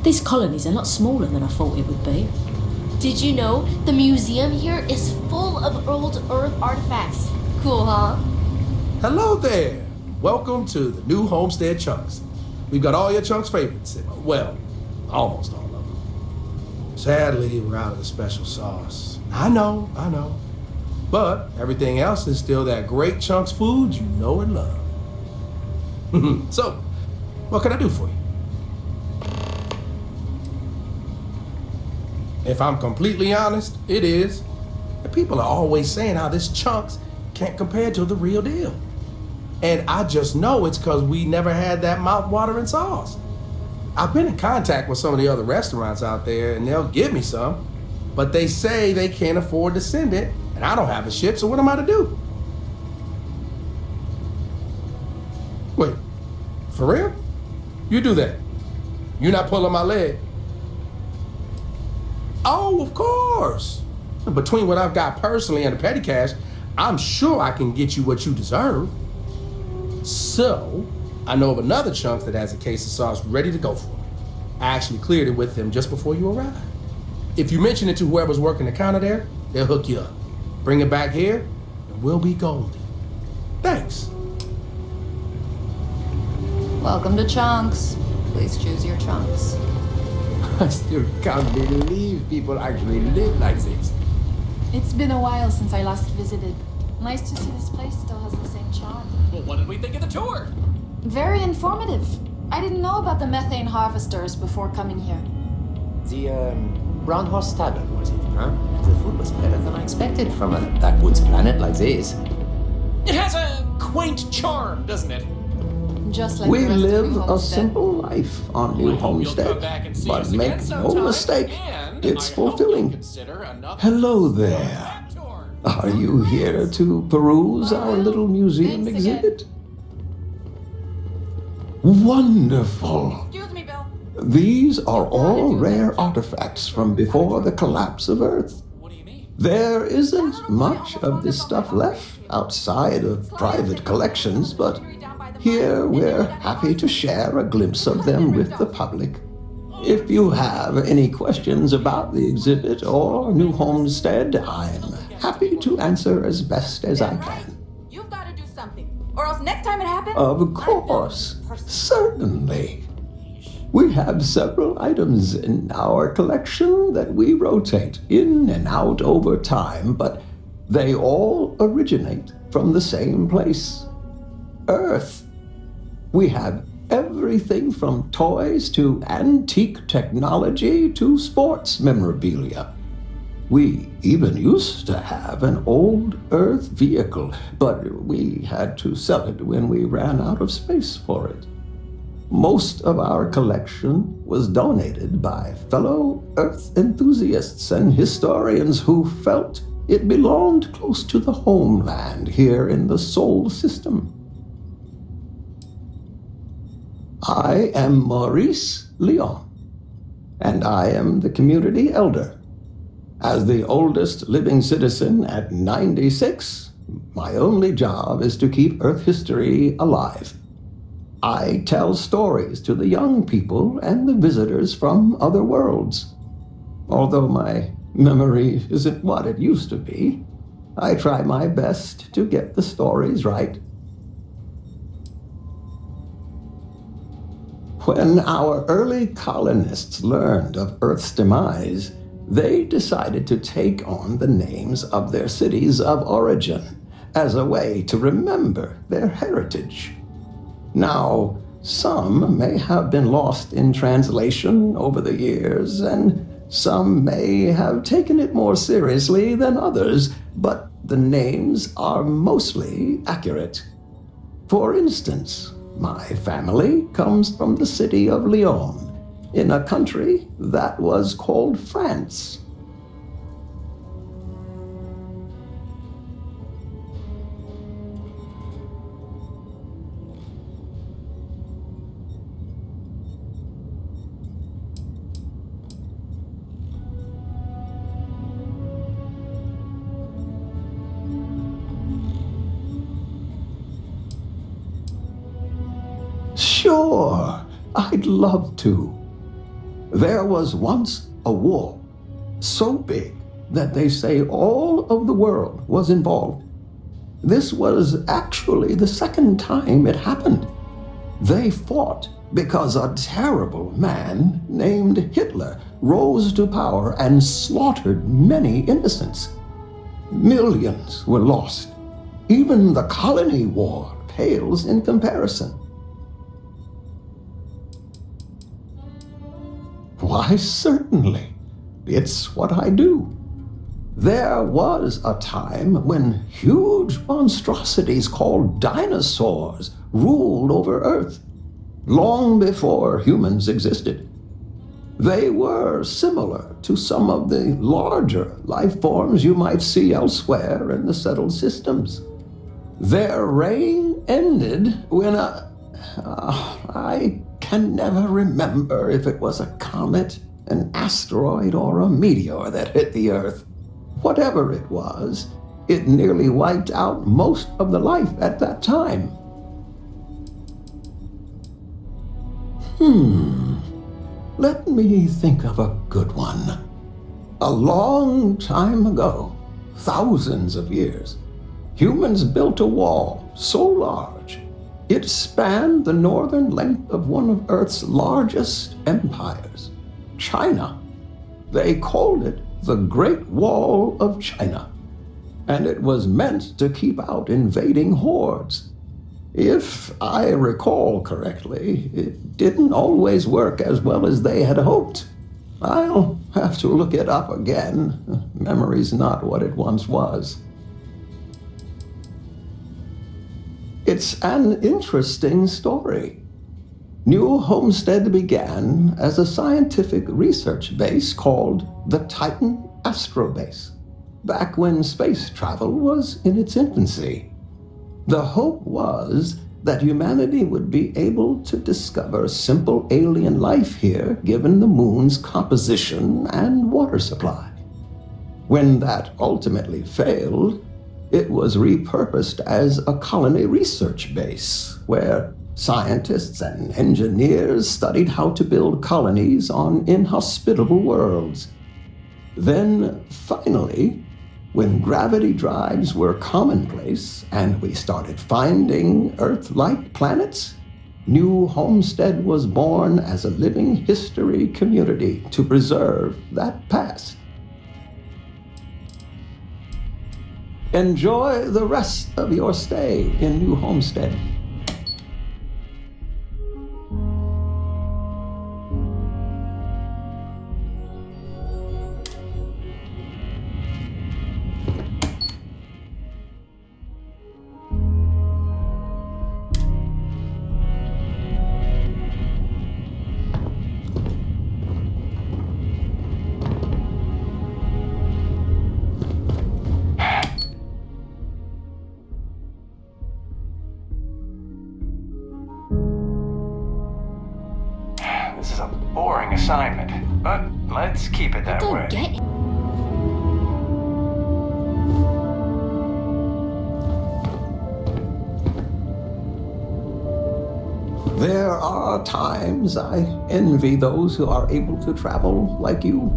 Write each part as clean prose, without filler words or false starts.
These colonies are a lot smaller than I thought it would be. Did you know the museum here is full of old Earth artifacts? Cool, huh? Hello there. Welcome to the new Homestead Chunks. We've got all your Chunks favorites. Well, almost all of them. Sadly, we're out of the special sauce. I know. But everything else is still that great Chunks food you know and love. So, what can I do for you? If I'm completely honest, it is. The people are always saying how this Chunks can't compare to the real deal. And I just know it's because we never had that mouth-watering sauce. I've been in contact with some of the other restaurants out there, and they'll give me some, but they say they can't afford to send it, and I don't have a ship, so what am I to do? Wait, for real? You do that? You're not pulling my leg? Oh, of course. Between what I've got personally and the petty cash, I'm sure I can get you what you deserve. So, I know of another Chunk that has a case of sauce ready to go for me. I actually cleared it with them just before you arrived. If you mention it to whoever's working the counter there, they'll hook you up. Bring it back here, and we'll be golden. Thanks. Welcome to Chunks. Please choose your Chunks. I still can't believe people actually live like this. It's been a while since I last visited. Nice to see this place still has the same charm. Well, what did we think of the tour? Very informative. I didn't know about the methane harvesters before coming here. The Brown Horse Tavern, was it, huh? The food was better than I expected from a backwoods planet like this. It has a quaint charm, doesn't it? Just like We the rest of live New a Homestead. simple life on New We hope you'll come Homestead, back and see but us make again no sometime, mistake, and it's I hope you'll fulfilling. consider another Hello there. that tour. Are you here to peruse our little museum Thanks again. exhibit? Wonderful. Excuse me, Bill. These are all rare artifacts from before the collapse of Earth. What do you mean? There isn't much of this stuff left outside of private collections, but here we're happy to share a glimpse of them with the public. If you have any questions about the exhibit or New Homestead, I'm happy to answer as best as I can. You've got to do something, or else next time it happens. Of course, certainly. We have several items in our collection that we rotate in and out over time, but they all originate from the same place, Earth. We have everything from toys to antique technology to sports memorabilia. We even used to have an old Earth vehicle, but we had to sell it when we ran out of space for it. Most of our collection was donated by fellow Earth enthusiasts and historians who felt it belonged close to the homeland here in the Sol system. I am Maurice Leon, and I am the community elder. As the oldest living citizen at 96, my only job is to keep Earth history alive. I tell stories to the young people and the visitors from other worlds. Although my memory isn't what it used to be, I try my best to get the stories right. When our early colonists learned of Earth's demise, they decided to take on the names of their cities of origin as a way to remember their heritage. Now, some may have been lost in translation over the years, and some may have taken it more seriously than others, but the names are mostly accurate. For instance, my family comes from the city of Lyon, in a country that was called France. Sure, I'd love to. There was once a war so big that they say all of the world was involved. This was actually the second time it happened. They fought because a terrible man named Hitler rose to power and slaughtered many innocents. Millions were lost. Even the colony war pales in comparison. Why, certainly. It's what I do. There was a time when huge monstrosities called dinosaurs ruled over Earth, long before humans existed. They were similar to some of the larger life forms you might see elsewhere in the settled systems. Their reign ended when I can never remember if it was a comet, an asteroid, or a meteor that hit the Earth. Whatever it was, it nearly wiped out most of the life at that time. Let me think of a good one. A long time ago, thousands of years, humans built a wall so large it spanned the northern length of one of Earth's largest empires, China. They called it the Great Wall of China, and it was meant to keep out invading hordes. If I recall correctly, it didn't always work as well as they had hoped. I'll have to look it up again. Memory's not what it once was. It's an interesting story. New Homestead began as a scientific research base called the Titan Astrobase, back when space travel was in its infancy. The hope was that humanity would be able to discover simple alien life here given the moon's composition and water supply. When that ultimately failed, it was repurposed as a colony research base where scientists and engineers studied how to build colonies on inhospitable worlds. Then, finally, when gravity drives were commonplace and we started finding Earth-like planets, New Homestead was born as a living history community to preserve that past. Enjoy the rest of your stay in New Homestead. This is a boring assignment, but let's keep it that way. Don't get it. There are times I envy those who are able to travel like you.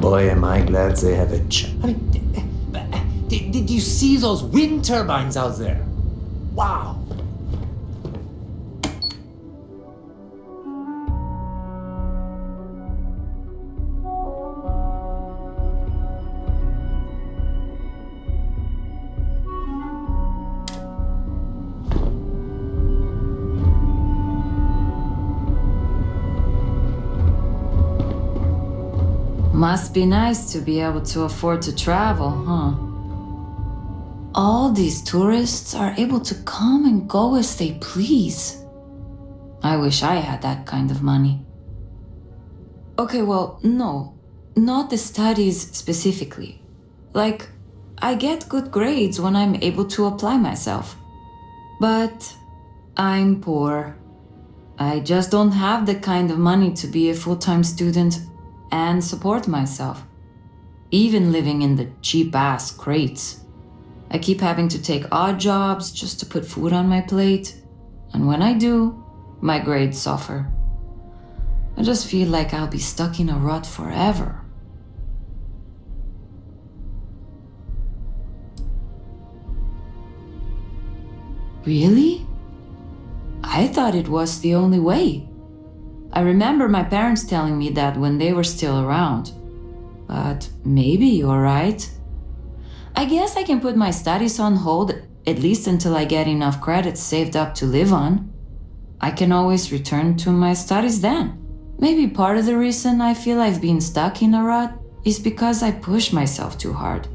Boy, am I glad they have a I mean, did you see those wind turbines out there? Wow. Must be nice to be able to afford to travel, huh? All these tourists are able to come and go as they please. I wish I had that kind of money. Okay, well, no, not the studies specifically. Like, I get good grades when I'm able to apply myself. But I'm poor. I just don't have the kind of money to be a full-time student and support myself. Even living in the cheap-ass crates. I keep having to take odd jobs just to put food on my plate. And when I do, my grades suffer. I just feel like I'll be stuck in a rut forever. Really? I thought it was the only way. I remember my parents telling me that when they were still around. But maybe you're right. I guess I can put my studies on hold, at least until I get enough credits saved up to live on. I can always return to my studies then. Maybe part of the reason I feel I've been stuck in a rut is because I push myself too hard.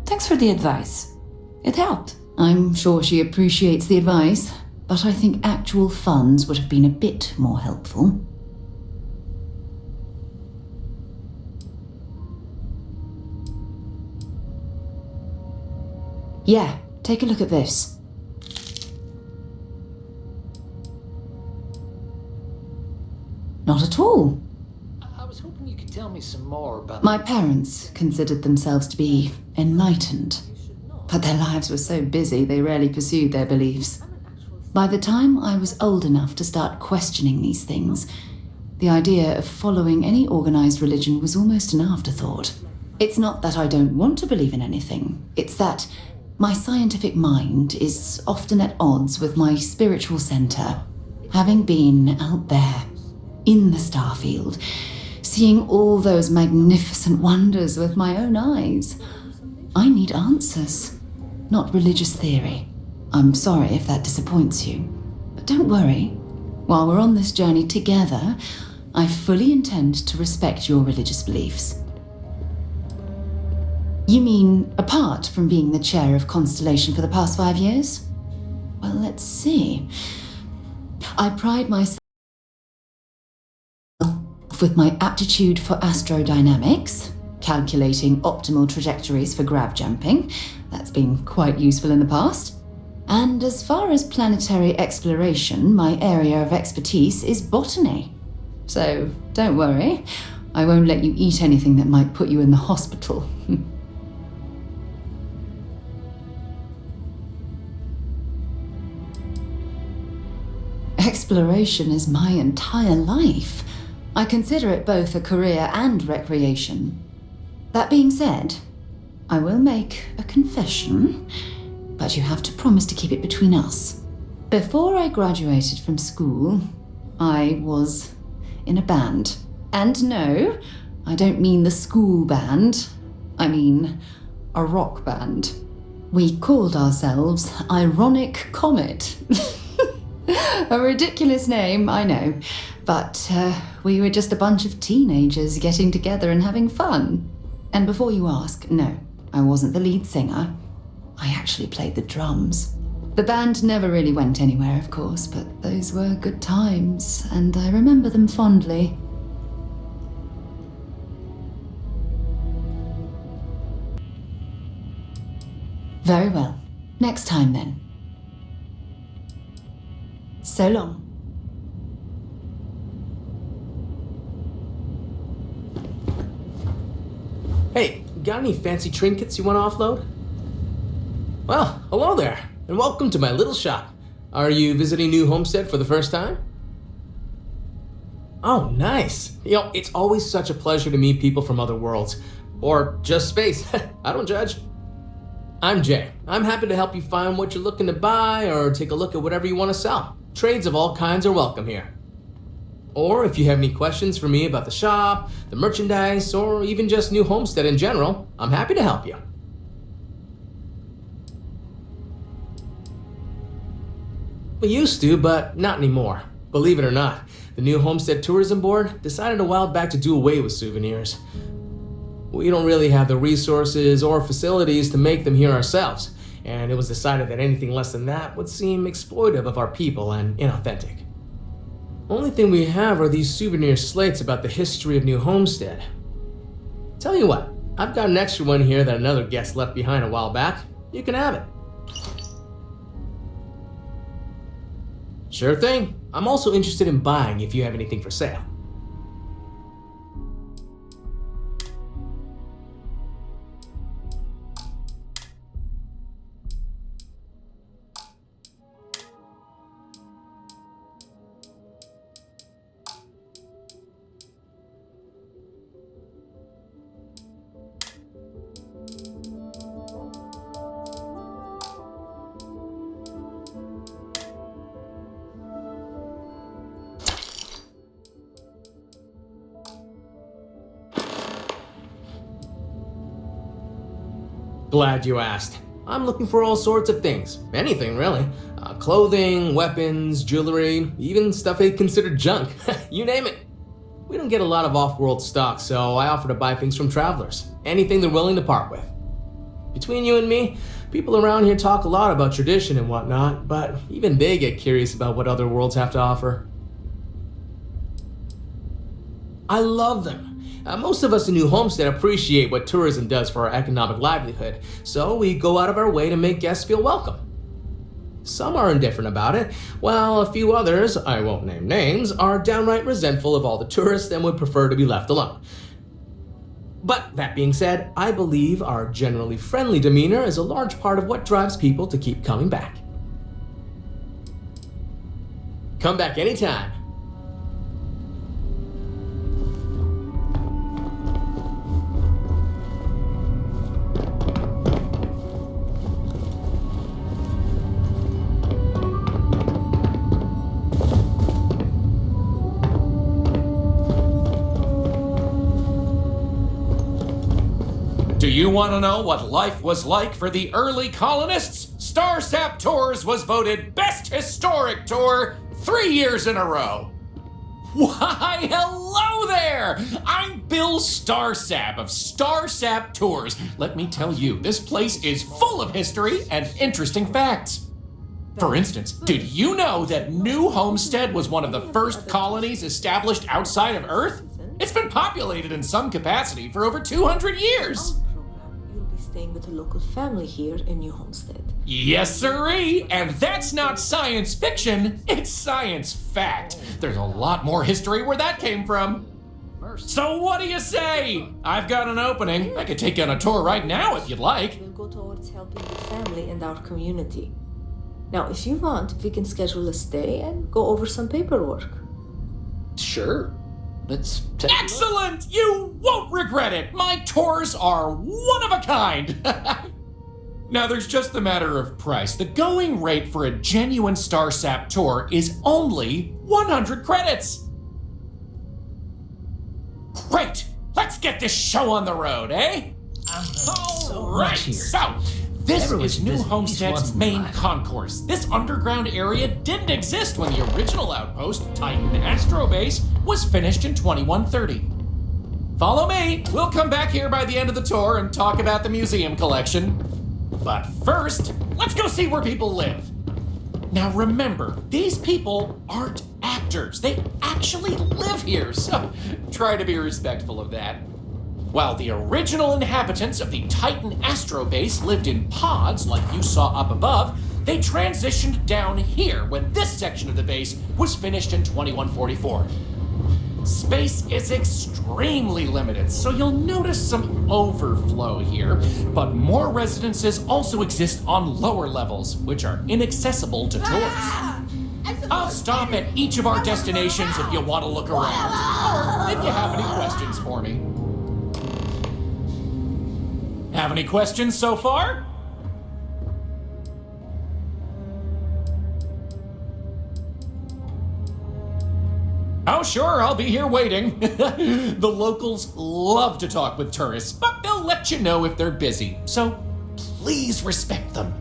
Thanks for the advice. It helped. I'm sure she appreciates the advice, but I think actual funds would have been a bit more helpful. Yeah, take a look at this. Not at all. I was hoping you could tell me some more about... My parents considered themselves to be enlightened, but their lives were so busy they rarely pursued their beliefs. By the time I was old enough to start questioning these things, the idea of following any organized religion was almost an afterthought. It's not that I don't want to believe in anything, it's that my scientific mind is often at odds with my spiritual center. Having been out there, in the Starfield, seeing all those magnificent wonders with my own eyes, I need answers, not religious theory. I'm sorry if that disappoints you, but don't worry. While we're on this journey together, I fully intend to respect your religious beliefs. You mean apart from being the chair of Constellation for the past 5 years? Well, let's see. I pride myself with my aptitude for astrodynamics, calculating optimal trajectories for grav jumping. That's been quite useful in the past. And as far as planetary exploration, my area of expertise is botany. So don't worry, I won't let you eat anything that might put you in the hospital. Exploration is my entire life. I consider it both a career and recreation. That being said, I will make a confession, but you have to promise to keep it between us. Before I graduated from school, I was in a band. And no, I don't mean the school band. I mean a rock band. We called ourselves Ironic Comet. A ridiculous name, I know. But we were just a bunch of teenagers getting together and having fun. And before you ask, no, I wasn't the lead singer. I actually played the drums. The band never really went anywhere, of course, but those were good times, and I remember them fondly. Very well. Next time, then. So long. Hey, got any fancy trinkets you want to offload? Well, hello there, and welcome to my little shop. Are you visiting New Homestead for the first time? Oh, nice. You know, it's always such a pleasure to meet people from other worlds. Or just space. I don't judge. I'm Jay. I'm happy to help you find what you're looking to buy or take a look at whatever you want to sell. Trades of all kinds are welcome here. Or if you have any questions for me about the shop, the merchandise, or even just New Homestead in general, I'm happy to help you. We used to, but not anymore. Believe it or not, the New Homestead Tourism Board decided a while back to do away with souvenirs. We don't really have the resources or facilities to make them here ourselves, and it was decided that anything less than that would seem exploitive of our people and inauthentic. Only thing we have are these souvenir slates about the history of New Homestead. Tell you what, I've got an extra one here that another guest left behind a while back. You can have it. Sure thing. I'm also interested in buying if you have anything for sale. Glad you asked. I'm looking for all sorts of things. Anything, really. Clothing, weapons, jewelry, even stuff they consider junk. You name it. We don't get a lot of off-world stock, so I offer to buy things from travelers. Anything they're willing to part with. Between you and me, people around here talk a lot about tradition and whatnot, but even they get curious about what other worlds have to offer. I love them. Most of us in New Homestead appreciate what tourism does for our economic livelihood, so we go out of our way to make guests feel welcome. Some are indifferent about it, while a few others, I won't name names, are downright resentful of all the tourists and would prefer to be left alone. But that being said, I believe our generally friendly demeanor is a large part of what drives people to keep coming back. Come back anytime. Do you want to know what life was like for the early colonists? Starsap Tours was voted Best Historic Tour 3 years in a row. Why, hello there! I'm Bill Starsap of Starsap Tours. Let me tell you, this place is full of history and interesting facts. For instance, did you know that New Homestead was one of the first colonies established outside of Earth? It's been populated in some capacity for over 200 years. Staying with a local family here in New Homestead. Yes, sirree! And that's not science fiction, it's science fact. There's a lot more history where that came from. So what do you say? I've got an opening. I could take you on a tour right now if you'd like. We'll go towards helping the family and our community. Now, if you want, we can schedule a stay and go over some paperwork. Sure. Let's take Excellent! You won't regret it! My tours are one of a kind! Now, there's just the matter of price. The going rate for a genuine Starsap tour is only 100 credits. Great! Let's get this show on the road, eh? All right, so this is New Homestead's main concourse. This underground area didn't exist when the original outpost, Titan Astro Base, was finished in 2130. Follow me. We'll come back here by the end of the tour and talk about the museum collection. But first, let's go see where people live. Now remember, these people aren't actors. They actually live here, so try to be respectful of that. While the original inhabitants of the Titan Astro Base lived in pods like you saw up above, they transitioned down here when this section of the base was finished in 2144. Space is extremely limited, so you'll notice some overflow here, but more residences also exist on lower levels, which are inaccessible to tours. I'll stop at each of our destinations if you want to look around, or if you have any questions for me. Have any questions so far? Oh, sure, I'll be here waiting. The locals love to talk with tourists, but they'll let you know if they're busy, so please respect them.